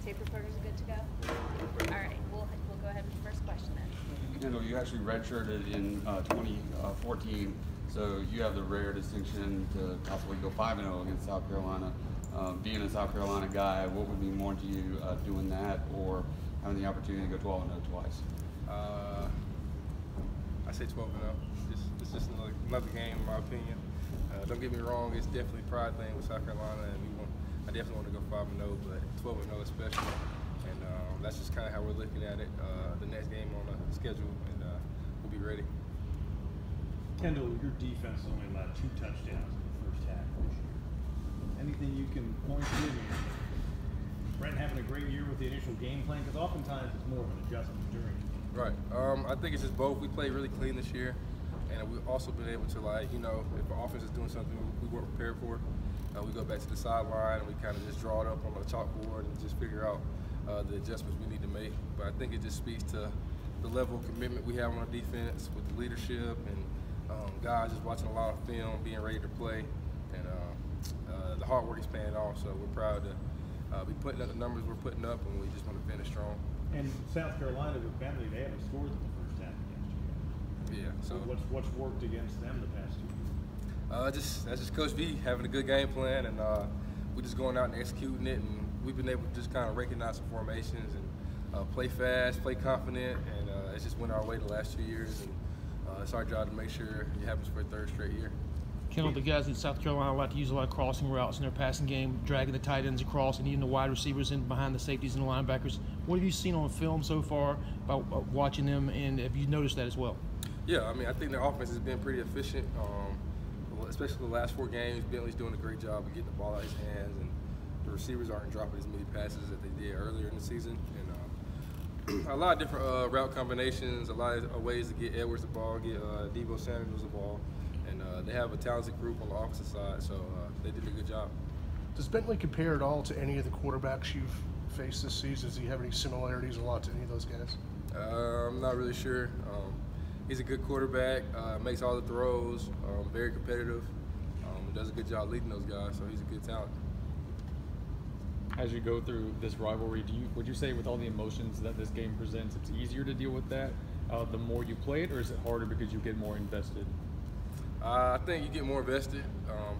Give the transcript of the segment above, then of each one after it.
tape reporters are good to go? All right, we'll go ahead with the first question then. Kendall, you actually redshirted in 2014, so you have the rare distinction to possibly go 5-0 against South Carolina. Being a South Carolina guy, what would mean more to you doing that or having the opportunity to go 12-0 twice? I say 12-0. It's just another game, in my opinion. Don't get me wrong, it's definitely a pride thing with South Carolina, and I definitely want to go 5-0, but 12-0 is special, and that's just kind of how we're looking at it. The next game on the schedule, and we'll be ready. Kendall, your defense only allowed 2 touchdowns in the first half this year. Anything you can point to? Brent having a great year with the initial game plan, because oftentimes it's more of an adjustment during. Right. I think it's just both. We played really clean this year, and we've also been able to, like, if the offense is doing something we weren't prepared for, we go back to the sideline and we kind of just draw it up on the chalkboard and just figure out the adjustments we need to make. But I think it just speaks to the level of commitment we have on our defense with the leadership and guys just watching a lot of film, being ready to play, and the hard work is paying off. So we're proud to be putting up the numbers we're putting up, and we just want to finish strong. And South Carolina with Bentley, they haven't scored in the first half against you. Yeah. So what's worked against them the past 2 years? That's just Coach V having a good game plan, and we're just going out and executing it, and we've been able to just kind of recognize some formations and play fast, play confident, and it's just went our way the last 2 years, and it's our job to make sure it happens for a 3rd straight year. Kendall, the guys in South Carolina like to use a lot of crossing routes in their passing game, dragging the tight ends across and even the wide receivers in behind the safeties and the linebackers. What have you seen on film so far about watching them, and have you noticed that as well? Yeah, I mean, I think their offense has been pretty efficient, especially the last 4 games. Bentley's doing a great job of getting the ball out of his hands, and the receivers aren't dropping as many passes as they did earlier in the season. And a lot of different route combinations, a lot of ways to get Edwards the ball, get Deebo Sanders the ball. And they have a talented group on the offensive side, so they did a good job. Does Bentley compare at all to any of the quarterbacks you've faced this season? Does he have any similarities a lot to any of those guys? I'm not really sure. He's a good quarterback, makes all the throws, very competitive, does a good job leading those guys, so he's a good talent. As you go through this rivalry, would you say with all the emotions that this game presents, it's easier to deal with that the more you play it, or is it harder because you get more invested? I think you get more invested,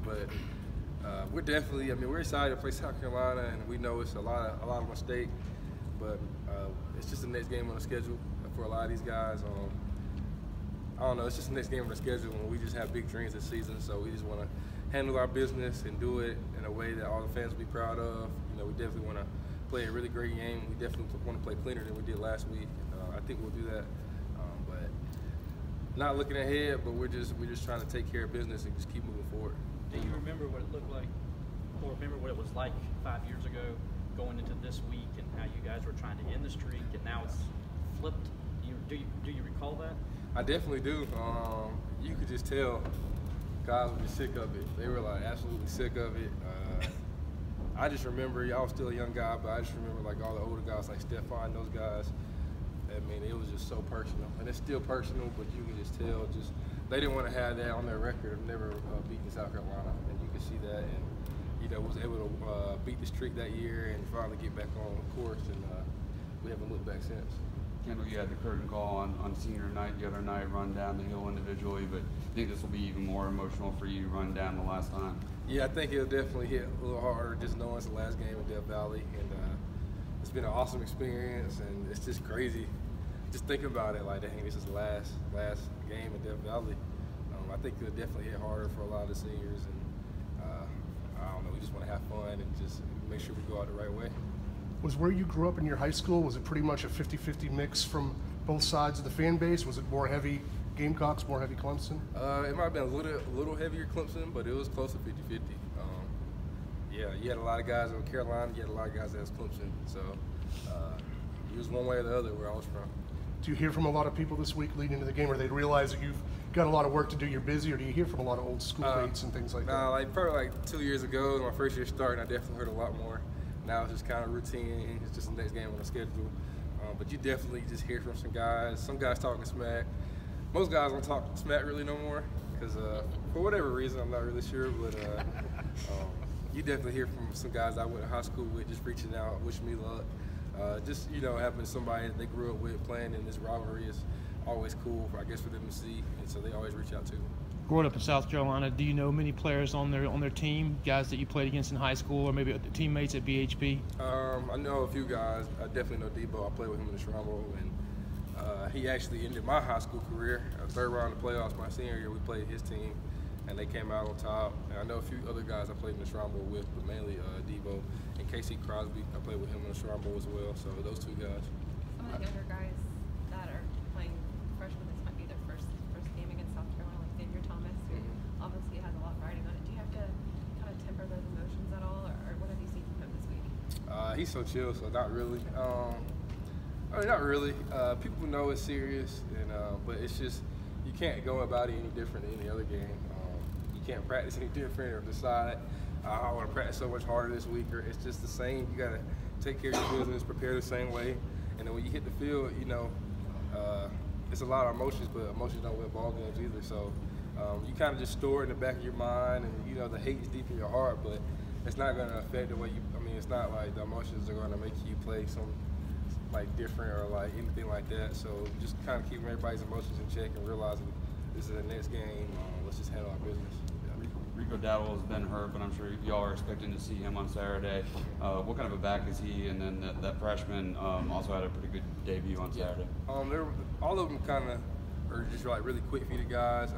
but we're definitely. I mean, we're excited to play South Carolina, and we know it's a lot of mistake, but it's just the next game on the schedule for a lot of these guys. I don't know. It's just the next game on the schedule, and we just have big dreams this season. So we just want to handle our business and do it in a way that all the fans will be proud of. We definitely want to play a really great game. We definitely want to play cleaner than we did last week. I think we'll do that. But not looking ahead, but we're just trying to take care of business and just keep moving forward. Do you remember what it looked like, or remember what it was like 5 years ago going into this week and how you guys were trying to end the streak and now it's flipped? Do you recall that? I definitely do. You could just tell guys were just sick of it. They were like absolutely sick of it. I just remember, I was still a young guy, but I just remember like all the older guys like Stephon, those guys. I mean, it was just so personal, and it's still personal, but you can just tell, they didn't want to have that on their record of never beating South Carolina, and you can see that, and was able to beat the streak that year and finally get back on course, and we haven't looked back since. Kendall, you had the curtain call on senior night the other night, run down the hill individually, but I think this will be even more emotional for you, run down the last time. Yeah, I think it'll definitely hit a little harder just knowing it's the last game in Death Valley, and it's been an awesome experience, and it's just crazy. Just thinking about it, like, dang, this is the last game in Death Valley. I think it'll definitely hit harder for a lot of the seniors, and I don't know, we just want to have fun and just make sure we go out the right way. Was where you grew up in your high school, was it pretty much a 50-50 mix from both sides of the fan base? Was it more heavy Gamecocks, more heavy Clemson? It might have been a little heavier Clemson, but it was close to 50-50. Yeah, you had a lot of guys in Carolina, you had a lot of guys that was Clemson, so it was one way or the other where I was from. Do you hear from a lot of people this week leading into the game, or they realize that you've got a lot of work to do, you're busy, or do you hear from a lot of old schoolmates and things like that? No, like probably like 2 years ago, my first year starting, I definitely heard a lot more. Now it's just kind of routine. It's just the next game on the schedule. But you definitely just hear from some guys talking smack. Most guys don't talk smack really no more because for whatever reason, I'm not really sure. But you definitely hear from some guys I went to high school with just reaching out, wishing me luck. Just, you know, having somebody that they grew up with playing in this rivalry is always cool, I guess, for them to see, and so they always reach out to me. Growing up in South Carolina, do you know many players on their team, guys that you played against in high school, or maybe teammates at BHP? I know a few guys. I definitely know Debo. I played with him in the Shrombo, and he actually ended my high school career. Third round of the playoffs my senior year, we played his team, and they came out on top. And I know a few other guys I played in the Shrombo with, but mainly Debo and Casey Crosby. I played with him in the Shrombo as well, so those two guys. Some of the younger guys that are playing freshmen, this might be their first game against South Carolina, like Xavier Thomas, who obviously has a lot riding on it. Do you have to kind of temper those emotions at all, or what have you seen from him this week? He's so chill, so not really. Not really. People know it's serious, and but it's just you can't go about it any different than any other game. You can't practice any different or decide I want to practice so much harder this week, or it's just the same. You gotta take care of your business, prepare the same way, and then when you hit the field, you know, it's a lot of emotions, but emotions don't win ball games either. So you kind of just store it in the back of your mind, and you know the hate is deep in your heart, but it's not going to affect the way you. I mean, it's not like the emotions are going to make you play some like different or like anything like that. So just kind of keeping everybody's emotions in check and realizing this is the next game. Let's just handle our business. Rico Dowdle has been hurt, but I'm sure y'all are expecting to see him on Saturday. What kind of a back is he? And then that freshman also had a pretty good debut on Saturday. All of them kind of are just like really quick-feeted guys.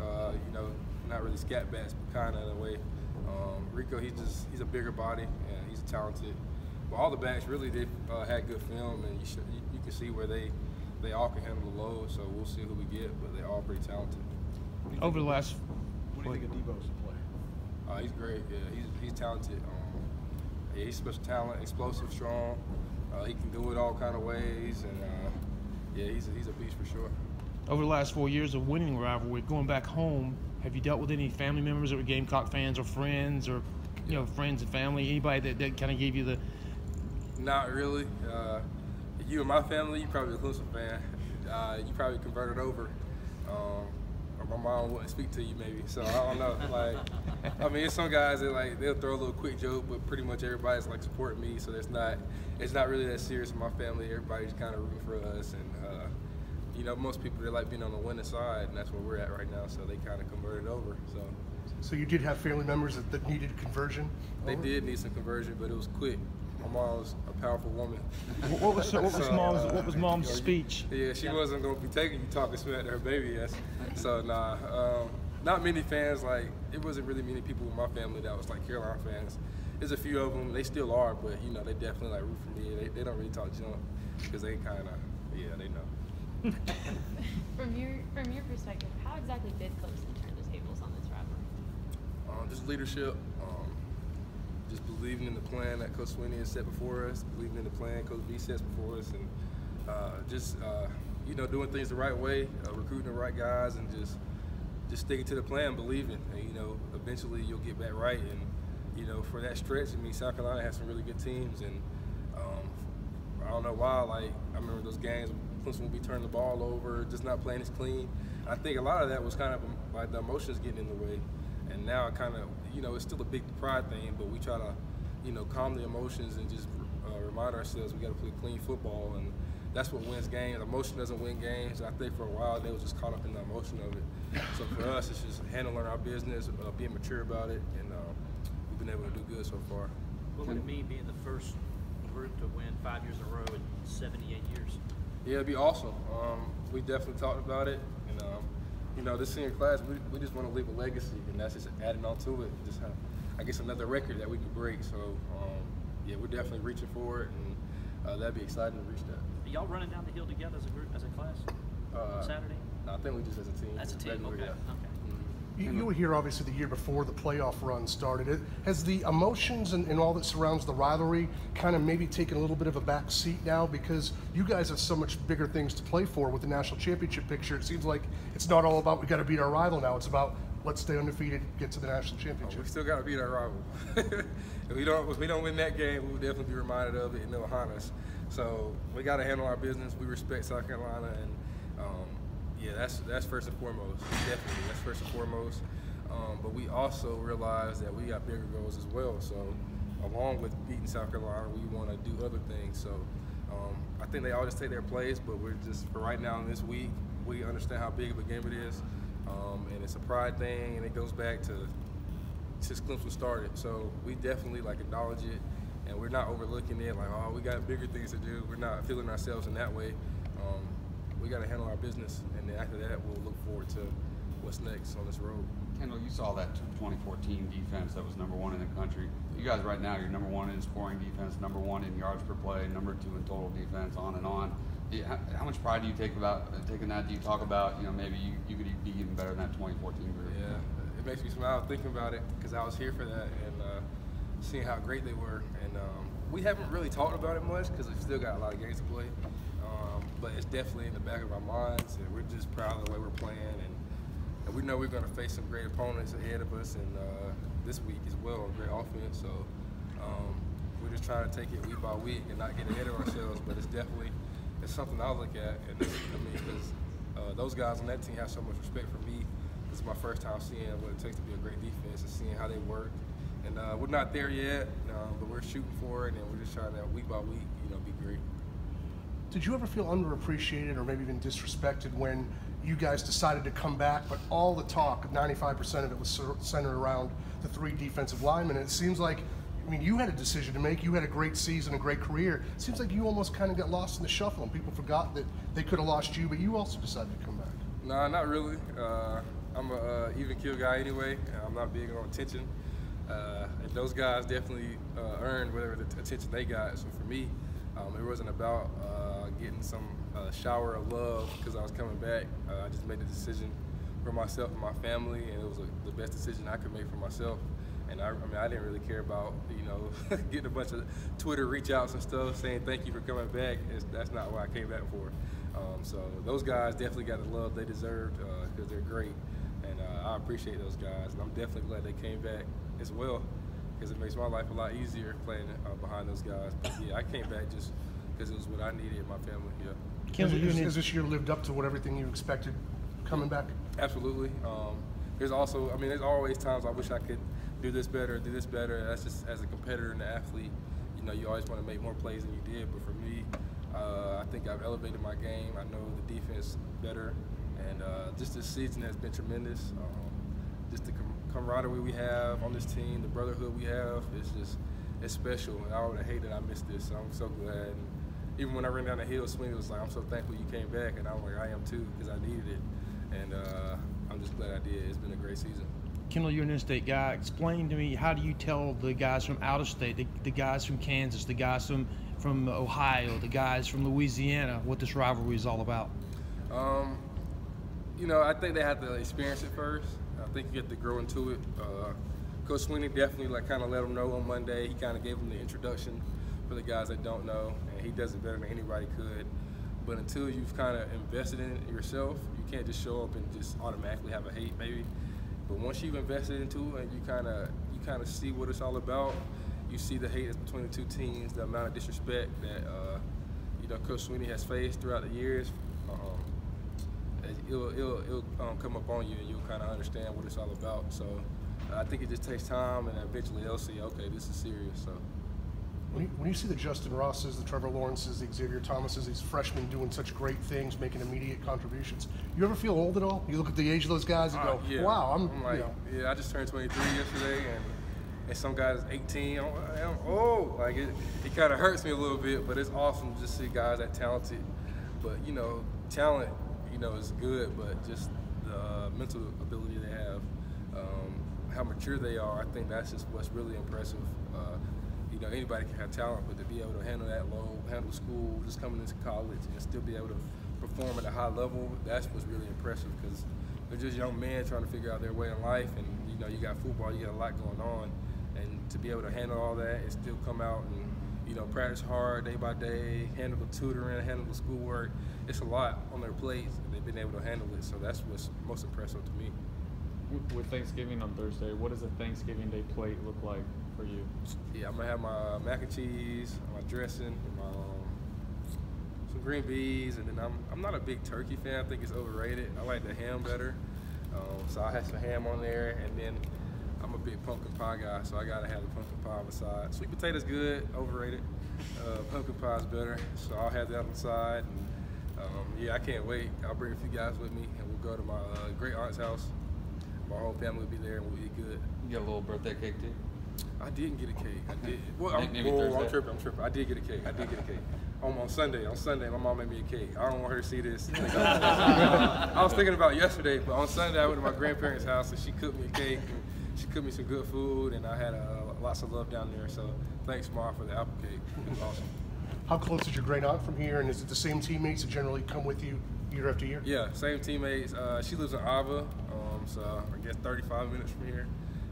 You know, not really scat bats, but kind of in a way. Rico, he's a bigger body and he's talented. But all the backs really did had good film, and you can see where they all can handle the load. So we'll see who we get, but they're all pretty talented. Over the last, What do you think of Debo's play? He's great. Yeah, he's talented. Yeah, he's special talent, explosive, strong. He can do it all kind of ways, and yeah, he's a beast for sure. over the last 4 years of winning rivalry, going back home, have you dealt with any family members that were Gamecock fans or friends, or friends and family, anybody that kind of gave you the? Not really. You and my family, you probably a Clemson fan. You probably converted over. Or my mom wouldn't speak to you maybe, so I don't know. Like, I mean, it's some guys that they'll throw a little quick joke, but pretty much everybody's like supporting me, so it's not really that serious in my family. Everybody's kind of rooting for us, and most people, they like being on the winning side, and that's where we're at right now. So they kind of converted over. So you did have family members that needed conversion? They did need some conversion, but it was quick. My mom was a powerful woman. What was mom's speech? Yeah, she wasn't gonna be taking you talking smack to her baby. Yes. So not many fans. Like, it wasn't really many people in my family that was like Carolina fans. There's a few of them. They still are, but they definitely like root for me. They don't really talk junk because they kind of they know. From your perspective, how exactly did Clemson turn the tables on this rivalry? Just leadership. Just believing in the plan that Coach Swinney has set before us, believing in the plan Coach B sets before us, and doing things the right way, recruiting the right guys, and just sticking to the plan, believing, and eventually you'll get back right. And for that stretch, South Carolina has some really good teams, and I don't know why. Like, I remember those games, Clemson would be turning the ball over, just not playing as clean. I think a lot of that was kind of like the emotions getting in the way. And now it kind of, it's still a big pride thing, but we try to, calm the emotions and just remind ourselves we got to play clean football, and that's what wins games. Emotion doesn't win games. I think for a while they was just caught up in the emotion of it. So for us, it's just handling our business, being mature about it, and we've been able to do good so far. What would it mean being the first group to win 5 years in a row in 78 years? Yeah, it'd be awesome. We definitely talked about it, and this senior class, we just want to leave a legacy, and that's just adding on to it. Just have, I guess, another record that we can break. So, we're definitely reaching for it, and that'd be exciting to reach that. Are y'all running down the hill together as a group, as a class, on Saturday? No, I think we just as a team. As a team, okay. Yeah. Okay. You were here obviously the year before the playoff run started. Has the emotions and all that surrounds the rivalry kind of maybe taken a little bit of a back seat now, because you guys have so much bigger things to play for with the national championship picture? It seems like it's not all about we got to beat our rival now. It's about let's stay undefeated, get to the national championship. We still got to beat our rival. If we don't win that game, we will definitely be reminded of it, and they'll haunt us. So we got to handle our business. We respect South Carolina, and that's first and foremost. Definitely, that's first and foremost. But we also realize that we got bigger goals as well. So along with beating South Carolina, we want to do other things. So I think they all just take their place, but we're just, for right now in this week, we understand how big of a game it is. And it's a pride thing, and it goes back to since Clemson started. So we definitely acknowledge it, and we're not overlooking it like, oh, we got bigger things to do. We're not feeling ourselves in that way. We got to handle our business, and then after that, we'll look forward to what's next on this road. Kendall, you saw that 2014 defense that was #1 in the country. You guys right now, you're #1 in scoring defense, #1 in yards per play, #2 in total defense, on and on. How much pride do you take about taking that? Do you talk about, maybe you could be even better than that 2014 group? Yeah, it makes me smile thinking about it because I was here for that and seeing how great they were. And we haven't really talked about it much because we've still got a lot of games to play. But it's definitely in the back of our minds, and we're just proud of the way we're playing. And we know we're going to face some great opponents ahead of us, and this week as well, a great offense. So we're just trying to take it week by week and not get ahead of ourselves. But it's something I look at, and because those guys on that team have so much respect for me. This is my first time seeing what it takes to be a great defense and seeing how they work. And we're not there yet, but we're shooting for it, and we're just trying to week by week, be great. Did you ever feel underappreciated or maybe even disrespected when you guys decided to come back, but all the talk, 95% of it was centered around the 3 defensive linemen? And it seems like, you had a decision to make. You had a great season, a great career. It seems like you almost kind of got lost in the shuffle, and people forgot that they could have lost you, but you also decided to come back. No, not really. I'm a even kill guy anyway. I'm not big on attention. And those guys definitely earned whatever the attention they got. So for me, it wasn't about getting some shower of love because I was coming back. I just made the decision for myself and my family, and it was the best decision I could make for myself. And I didn't really care about, getting a bunch of Twitter reach outs and stuff saying thank you for coming back. That's not what I came back for. So those guys definitely got the love they deserved because they're great. And I appreciate those guys. And I'm definitely glad they came back as well because it makes my life a lot easier playing behind those guys. But yeah, I came back just because it was what I needed in my family, yeah. Has this year lived up to what everything you expected coming back? Absolutely. There's always times I wish I could do this better. That's just as a competitor and an athlete, you always want to make more plays than you did. But for me, I think I've elevated my game. I know the defense better, and just this season has been tremendous. Just the camaraderie we have on this team, the brotherhood we have, it's special. And I would have hated I missed this, so I'm so glad. And even when I ran down the hill swing, it was like, I'm so thankful you came back, and I'm like, I am too, because I needed it. And I'm just glad I did. It's been a great season. Kendall, you're an in-state guy. Explain to me, how do you tell the guys from out of state, the guys from Kansas, the guys from Ohio, the guys from Louisiana, what this rivalry is all about? I think they have to experience it first. I think you have to grow into it. Coach Sweeney definitely kind of let them know on Monday. He kind of gave them the introduction for the guys that don't know, and he does it better than anybody could. But until you've kind of invested in it yourself, you can't just show up and just automatically have a hate maybe. But once you've invested into it and you kind of see what it's all about, you see the hate that's between the two teams, the amount of disrespect that Coach Sweeney has faced throughout the years. It'll come up on you, and you'll kind of understand what it's all about. So I think it just takes time, and eventually they'll see, okay, this is serious. So. When you see the Justin Rosses, the Trevor Lawrences, the Xavier Thomases, these freshmen doing such great things, making immediate contributions, you ever feel old at all? You look at the age of those guys and go, yeah. wow, I'm like, yeah, I just turned 23 yesterday, and some guys 18. I'm old. Like it kind of hurts me a little bit, but it's awesome to just see guys that talented. But talent, is good, but just the mental ability they have, how mature they are, I think that's just what's really impressive. Anybody can have talent, but to be able to handle that load, handle school, just coming into college, and still be able to perform at a high level, that's what's really impressive because they're just young men trying to figure out their way in life, and you got football, you got a lot going on, and to be able to handle all that and still come out and practice hard day by day, handle the tutoring, handle the schoolwork, it's a lot on their plates, and they've been able to handle it, so that's what's most impressive to me. With Thanksgiving on Thursday, what does a Thanksgiving Day plate look like for you? Yeah, I'm gonna have my mac and cheese, my dressing, some green beans, and then I'm not a big turkey fan. I think it's overrated. I like the ham better. So I had some ham on there, and then I'm a big pumpkin pie guy, so I gotta have the pumpkin pie on the side. Sweet potato's good, overrated. Pumpkin pie's better, so I'll have that on the side. And, yeah, I can't wait. I'll bring a few guys with me, and we'll go to my great aunt's house. My whole family will be there, and we'll eat good. You get a little birthday cake too? I didn't get a cake. I did. Well, I'm tripping. I did get a cake. On Sunday, my mom made me a cake. I don't want her to see this. I was thinking about it yesterday, but on Sunday I went to my grandparents' house and she cooked me a cake. And she cooked me some good food, and I had lots of love down there. So thanks, Ma, for the apple cake. It was awesome. How close is your great aunt from here, and is it the same teammates that generally come with you year after year? Yeah, same teammates. She lives in Ava, so I guess 35 minutes from here.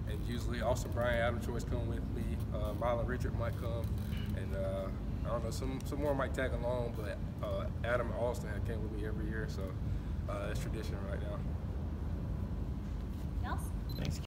And usually Austin Bryant, Adam Choice come with me. Mylan Richard might come, and I don't know, some more might tag along, but Adam and Austin came with me every year, so it's tradition right now. Else? Thanks.